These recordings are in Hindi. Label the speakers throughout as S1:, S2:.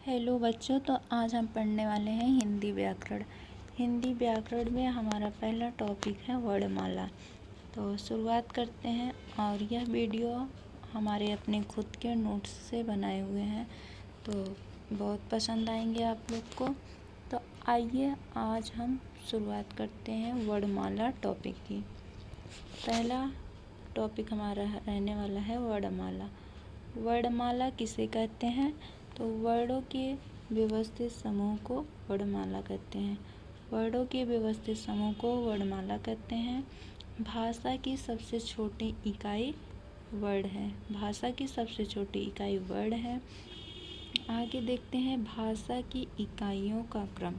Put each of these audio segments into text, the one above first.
S1: हेलो बच्चों, तो आज हम पढ़ने वाले हैं हिंदी व्याकरण। हिंदी व्याकरण में हमारा पहला टॉपिक है वर्णमाला। तो शुरुआत करते हैं। और यह वीडियो हमारे अपने खुद के नोट्स से बनाए हुए हैं, तो बहुत पसंद आएंगे आप लोग को। तो आइए आज हम शुरुआत करते हैं वर्णमाला टॉपिक की। पहला टॉपिक हमारा रहने वाला है वर्णमाला। वर्णमाला किसे कहते हैं? तो वर्णों के व्यवस्थित समूह को वर्णमाला कहते हैं। वर्णों के व्यवस्थित समूह को वर्णमाला कहते हैं। भाषा की सबसे छोटी इकाई वर्ण है। भाषा की सबसे छोटी इकाई वर्ण है। आगे देखते हैं भाषा की इकाइयों का क्रम।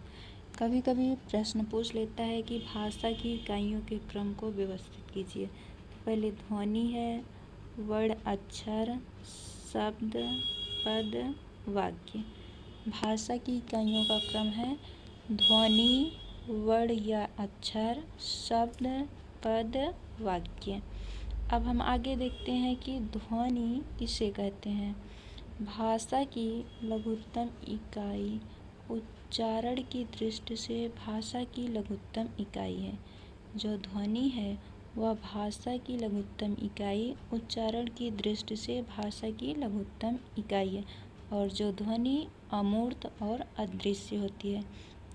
S1: कभी कभी प्रश्न पूछ लेता है कि भाषा की इकाइयों के क्रम को व्यवस्थित कीजिए। तो पहले ध्वनि है, वर्ण, अक्षर, शब्द, पद, वाक्य। भाषा की इकाइयों का क्रम है ध्वनि, वर्ण या अक्षर, शब्द, पद, वाक्य। अब हम आगे देखते हैं कि ध्वनि किसे कहते हैं। भाषा की लघुत्तम इकाई उच्चारण की दृष्टि से भाषा की लघुत्तम इकाई है। जो ध्वनि है वह भाषा की लघुत्तम इकाई उच्चारण की दृष्टि से भाषा की लघुत्तम इकाई है। और जो ध्वनि अमूर्त और अदृश्य होती है।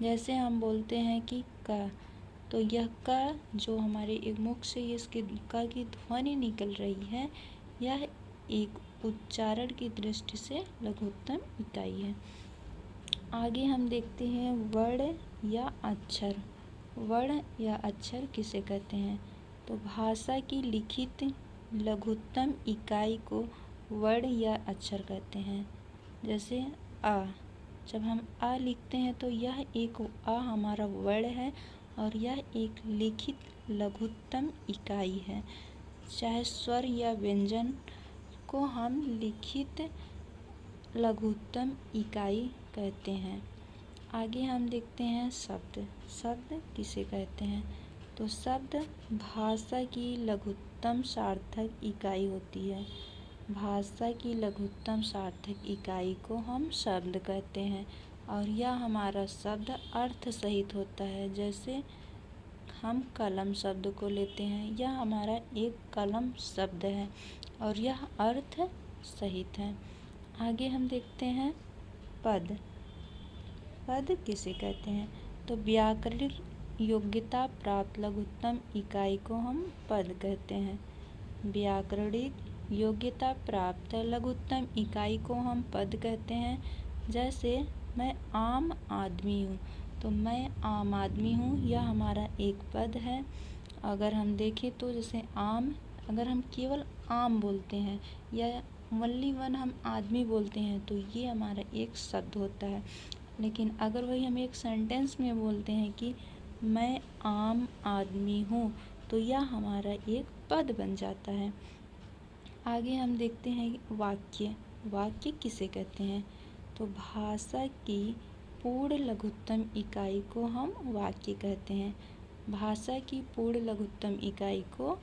S1: जैसे हम बोलते हैं कि क, तो यह क जो हमारे एक मुख से इसके क की ध्वनि निकल रही है, यह एक उच्चारण की दृष्टि से लघुत्तम इकाई है। आगे हम देखते हैं वर्ण या अक्षर। वर्ण या अक्षर किसे कहते हैं? तो भाषा की लिखित लघुत्तम इकाई को वर्ण या अक्षर कहते हैं। जैसे आ, जब हम आ लिखते हैं तो यह एक आ हमारा वर्ण है और यह एक लिखित लघुत्तम इकाई है। चाहे स्वर या व्यंजन को हम लिखित लघुत्तम इकाई कहते हैं। आगे हम देखते हैं शब्द। शब्द किसे कहते हैं? तो शब्द भाषा की लघुत्तम सार्थक इकाई होती है। भाषा की लघुत्तम सार्थक इकाई को हम शब्द कहते हैं और यह हमारा शब्द अर्थ सहित होता है। जैसे हम कलम शब्द को लेते हैं, यह हमारा एक कलम शब्द है और यह अर्थ सहित है। आगे हम देखते हैं पद। पद किसे कहते हैं? तो व्याकरणिक योग्यता प्राप्त लघुत्तम इकाई को हम पद कहते हैं। व्याकरणिक योग्यता प्राप्त लघुत्तम इकाई को हम पद कहते हैं। जैसे मैं आम आदमी हूँ, तो मैं आम आदमी हूँ, यह हमारा एक पद है। अगर हम देखें तो जैसे आम, अगर हम केवल आम बोलते हैं या ओनली वन हम आदमी बोलते हैं तो ये हमारा एक शब्द होता है। लेकिन अगर वही हम एक सेंटेंस में बोलते हैं कि मैं आम आदमी हूँ, तो यह हमारा एक पद बन जाता है। आगे हम देखते हैं वाक्य। वाक्य किसे कहते हैं? तो भाषा की पूर्ण लघुत्तम इकाई को हम वाक्य कहते हैं। भाषा की पूर्ण लघुत्तम इकाई को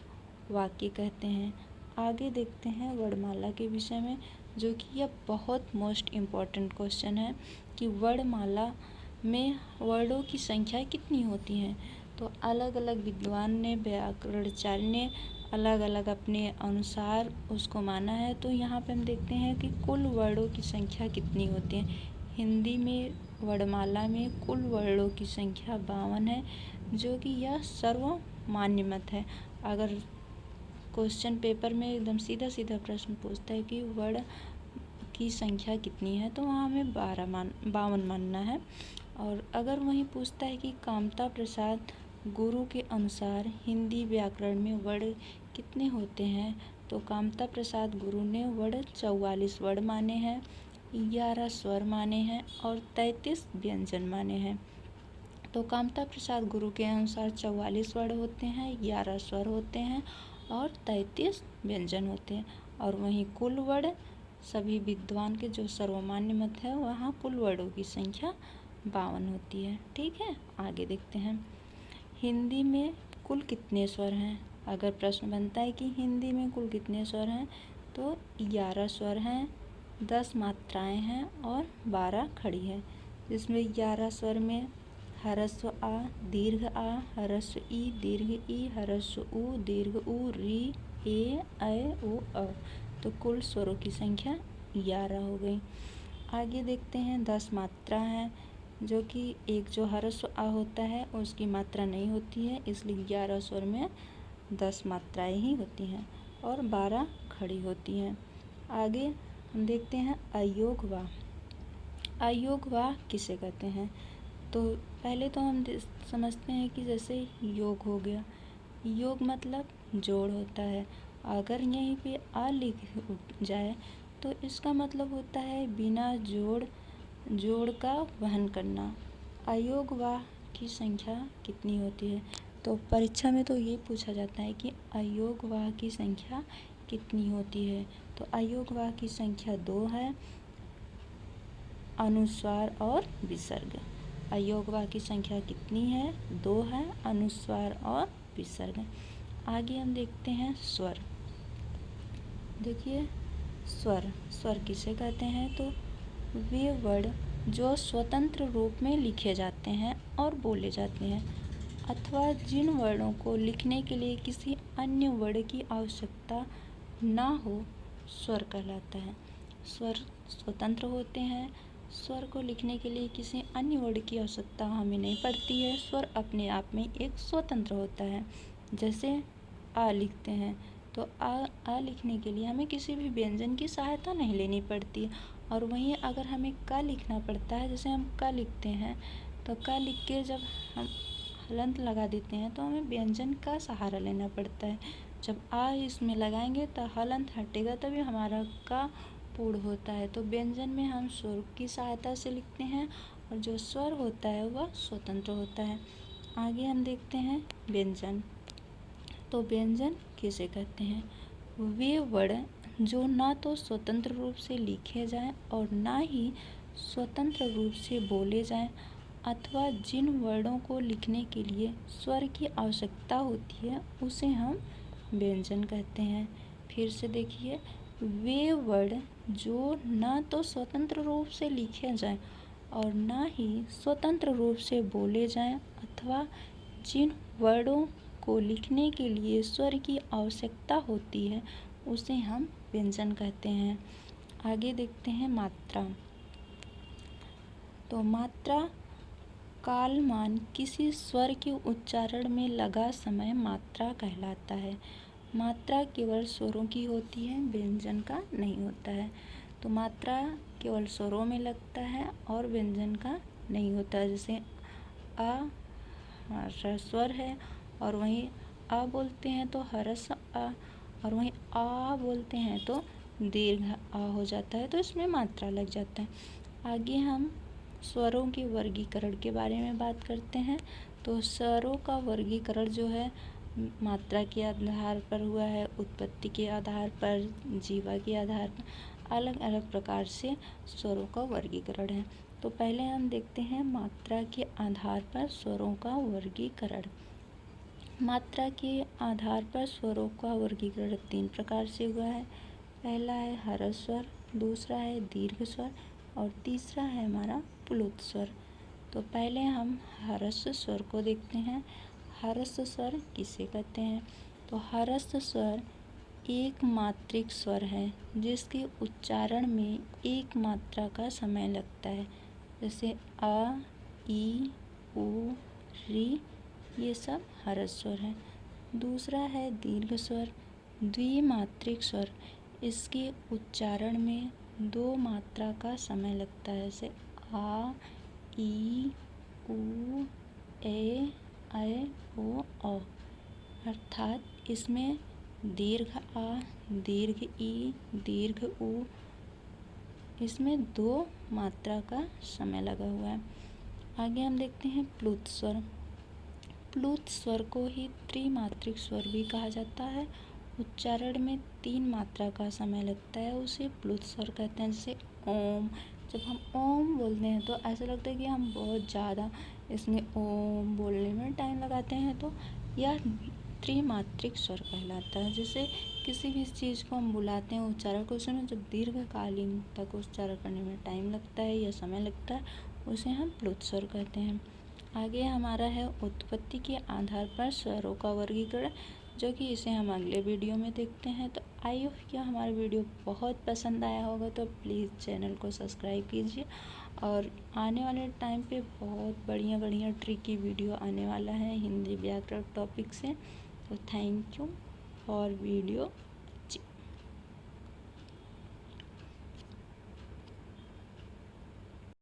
S1: वाक्य कहते हैं। आगे देखते हैं वर्णमाला के विषय में, जो कि यह बहुत मोस्ट इम्पॉर्टेंट क्वेश्चन है कि वर्णमाला में वर्णों की संख्या कितनी होती है। तो अलग अलग विद्वान ने, व्याकरणाचार्य ने अलग अलग अपने अनुसार उसको माना है। तो यहाँ पे हम देखते हैं कि कुल वर्णों की संख्या कितनी होती है। हिंदी में वर्णमाला में कुल वर्णों की संख्या 52 है, जो कि यह सर्वमान्य मत है। अगर क्वेश्चन पेपर में एकदम सीधा सीधा प्रश्न पूछता है कि वर्ण की संख्या कितनी है, तो वहाँ हमें 52 मानना है। और अगर वहीं पूछता है कि कामता प्रसाद गुरु के अनुसार हिंदी व्याकरण में वर्ण कितने होते हैं, तो कामता प्रसाद गुरु ने वर्ण 44 वर्ण माने हैं, 11 स्वर माने हैं और 33 व्यंजन माने हैं। तो कामता प्रसाद गुरु के अनुसार 44 वर्ण होते हैं, 11 स्वर होते हैं और 33 व्यंजन होते हैं। और वहीं कुल वर्ण सभी विद्वान के जो सर्वमान्य मत है, वहाँ कुल वर्णों की संख्या 52 होती है। ठीक है, आगे देखते हैं हिंदी में कुल कितने स्वर हैं। अगर प्रश्न बनता है कि हिंदी में कुल कितने स्वर हैं, तो 11 स्वर हैं 10 मात्राएं हैं और 12 खड़ी है, जिसमें 11 स्वर में ह्रस्व आ, दीर्घ आ, ह्रस्व ई, दीर्घ ई, ह्रस्व उ, दीर्घ उ, री, ए, ऐ, ओ, अ। तो कुल स्वरों की संख्या 11 हो गई। आगे देखते हैं 10 मात्रा है, जो कि एक जो ह्रस्व आ होता है उसकी मात्रा नहीं होती है, इसलिए 11 स्वर में 10 मात्राएं ही होती हैं और 12 खड़ी होती हैं। आगे हम देखते हैं अयोग वा। अयोग वा किसे कहते हैं? तो पहले तो हम समझते हैं कि जैसे योग हो गया, योग मतलब जोड़ होता है। अगर यहीं पे आ लिख जाए तो इसका मतलब होता है बिना जोड़ का वहन करना। अयोग वा की संख्या कितनी होती है? तो परीक्षा में तो ये पूछा जाता है कि अयोग वा की संख्या कितनी होती है। तो अयोग वा की संख्या 2 है, अनुस्वार और विसर्ग। अयोग वा की संख्या कितनी है? 2 है, अनुस्वार और विसर्ग। आगे हम देखते हैं स्वर। देखिए स्वर किसे कहते हैं? तो वे वर्ड जो स्वतंत्र रूप में लिखे जाते हैं और बोले जाते हैं, अथवा जिन वर्णों को लिखने के लिए किसी अन्य वर्ण की आवश्यकता ना हो, स्वर कहलाता है। स्वर स्वतंत्र होते हैं। स्वर को लिखने के लिए किसी अन्य वर्ण की आवश्यकता हमें नहीं पड़ती है। स्वर अपने आप में एक स्वतंत्र होता है। जैसे आ लिखते हैं तो आ लिखने के लिए हमें किसी भी व्यंजन की सहायता नहीं लेनी पड़ती। और वहीं अगर हमें का लिखना पड़ता है, जैसे हम का लिखते हैं तो का लिख के जब हम हलंत लगा देते हैं तो हमें व्यंजन का सहारा लेना पड़ता है। जब आ इसमें लगाएंगे तो हलंत हटेगा, तभी हमारा का पूर्ण होता है। तो व्यंजन में हम स्वर की सहायता से लिखते हैं और जो स्वर होता है वह स्वतंत्र होता है। आगे हम देखते हैं व्यंजन। तो व्यंजन किसे कहते हैं? वे वर्ण जो ना तो स्वतंत्र रूप से लिखे जाएं और ना ही स्वतंत्र रूप से बोले जाएं, अथवा जिन वर्णों को लिखने के लिए स्वर की आवश्यकता होती है, उसे हम व्यंजन कहते हैं। फिर से देखिए, वे वर्ण जो ना तो स्वतंत्र रूप से लिखे जाएं और ना ही स्वतंत्र रूप से बोले जाएं, अथवा जिन वर्णों को लिखने के लिए स्वर की आवश्यकता होती है, उसे हम व्यंजन कहते हैं। आगे देखते हैं मात्रा। तो मात्रा कालमान किसी स्वर के उच्चारण में लगा समय मात्रा कहलाता है। मात्रा केवल स्वरों की होती है, व्यंजन का नहीं होता है। तो मात्रा केवल स्वरों में लगता है और व्यंजन का नहीं होता है। जैसे आ स्वर है और वहीं आ बोलते हैं तो ह्रस्व आ, और वहीं आ बोलते हैं तो दीर्घ आ हो जाता है, तो इसमें मात्रा लग जाता है। आगे हम स्वरों के वर्गीकरण के बारे में बात करते हैं। तो स्वरों का वर्गीकरण जो है मात्रा के आधार पर हुआ है, उत्पत्ति के आधार पर, जीवा के आधार पर, अलग अलग प्रकार से स्वरों का वर्गीकरण है। तो पहले हम देखते हैं मात्रा के आधार पर स्वरों का वर्गीकरण। मात्रा के आधार पर स्वरों का वर्गीकरण 3 प्रकार से हुआ है। पहला है ह्रस्व स्वर, दूसरा है दीर्घ स्वर और तीसरा है हमारा प्लुत स्वर। तो पहले हम ह्रस्व स्वर को देखते हैं। ह्रस्व स्वर किसे कहते हैं? तो ह्रस्व स्वर एक मात्रिक स्वर है जिसके उच्चारण में एक मात्रा का समय लगता है। जैसे आ, ई, उ, री, ये सब ह्रस्व स्वर है। दूसरा है दीर्घ स्वर, द्विमात्रिक स्वर। इसके उच्चारण में 2 मात्रा का समय लगता है। जैसे आ, ई, उ, ए, ऐ, ओ, औ। अर्थात इसमें दीर्घ आ, दीर्घ ई, दीर्घ उ, इसमें 2 मात्रा का समय लगा हुआ है। आगे हम देखते हैं प्लुत स्वर। प्लुत स्वर को ही त्रिमात्रिक स्वर भी कहा जाता है। उच्चारण में 3 मात्रा का समय लगता है, उसे प्लुत स्वर कहते हैं। जैसे ओम, जब हम ओम बोलते हैं तो ऐसा लगता है कि हम बहुत ज़्यादा इसमें ओम बोलने में टाइम लगाते हैं, तो यह त्रिमात्रिक स्वर कहलाता है। जैसे किसी भी चीज़ को हम बुलाते हैं उच्चारण को, उसमें जब दीर्घकालीन तक उच्चारण करने में टाइम लगता है या समय लगता है, उसे हम प्लुत स्वर कहते हैं। आगे हमारा है उत्पत्ति के आधार पर स्वरों का वर्गीकरण, जो कि इसे हम अगले वीडियो में देखते हैं। तो आई होप कि हमारा वीडियो बहुत पसंद आया होगा, तो प्लीज़ चैनल को सब्सक्राइब कीजिए। और आने वाले टाइम पे बहुत बढ़िया बढ़िया ट्रिकी वीडियो आने वाला है हिंदी व्याकरण टॉपिक से। तो थैंक यू फॉर वीडियो।